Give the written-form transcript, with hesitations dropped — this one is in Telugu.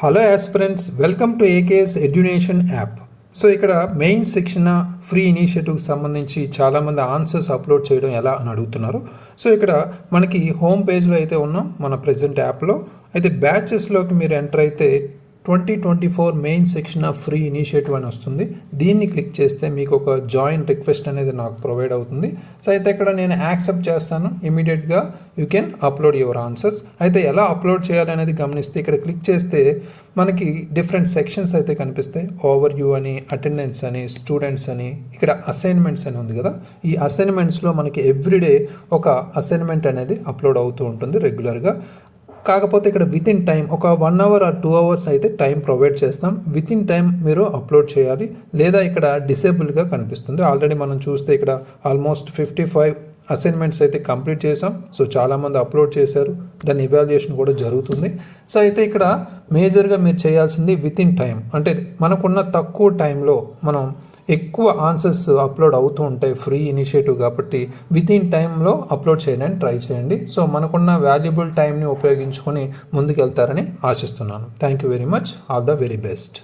Hello aspirants, welcome to AKS Edunation app. So ఇక్కడ మెయిన్ సెక్షన్ ఫ్రీ ఇనిషియేటివ్కి సంబంధించి చాలామంది ఆన్సర్స్ అప్లోడ్ చేయడం ఎలా అని అడుగుతున్నారు. సో ఇక్కడ మనకి హోమ్ పేజ్లో అయితే ఉన్నాం మన ప్రెజెంట్ యాప్లో. అయితే బ్యాచెస్లోకి మీరు ఎంటర్ అయితే 2024 main section of free initiative అని వస్తుంది. దీన్ని క్లిక్ చేస్తే మీకు ఒక జాయిన్ రిక్వెస్ట్ అనేది నాకు ప్రొవైడ్ అవుతుంది. సో అయితే ఇక్కడ నేను యాక్సెప్ట్ చేస్తాను. ఇమీడియట్గా you can upload your answers. అయితే ఎలా అప్లోడ్ చేయాలనేది గమనిస్తే ఇక్కడ క్లిక్ చేస్తే మనకి డిఫరెంట్ సెక్షన్స్ అయితే కనిపిస్తాయి. ఓవర్ వ్యూ అని, అటెండెన్స్ అని, స్టూడెంట్స్ అని, ఇక్కడ అసైన్మెంట్స్ అని ఉంది కదా. ఈ అసైన్మెంట్స్లో మనకి ఎవ్రీడే ఒక అసైన్మెంట్ అనేది అప్లోడ్ అవుతూ ఉంటుంది రెగ్యులర్గా. కాకపోతే ఇక్కడ విత్ ఇన్ టైం ఒక 1 అవర్ ఆర్ 2 అవర్స్ అయితే టైం ప్రొవైడ్ చేస్తాం. విత్ ఇన్ టైం మీరు అప్లోడ్ చేయాలి, లేదా ఇక్కడ డిసేబుల్గా కనిపిస్తుంది. ఆల్రెడీ మనం చూస్తే ఇక్కడ ఆల్మోస్ట్ 55 అసైన్మెంట్స్ అయితే కంప్లీట్ చేసాం. సో చాలామంది అప్లోడ్ చేశారు, దాని ఇవాల్యుయేషన్ కూడా జరుగుతుంది. సో అయితే ఇక్కడ మేజర్గా మీరు చేయాల్సింది విత్ ఇన్ టైం, అంటే మనకున్న తక్కువ టైంలో మనం ఎక్కువ ఆన్సర్స్ అప్లోడ్ అవుతూ ఉంటాయి ఫ్రీ ఇనిషియేటివ్ కాబట్టి విత్ ఇన్ టైంలో అప్లోడ్ చేయడానికి ట్రై చేయండి. సో మనకున్న వాల్యుబుల్ టైంని ఉపయోగించుకొని ముందుకెళ్తారని ఆశిస్తున్నాను. Thank you very much. All the very best.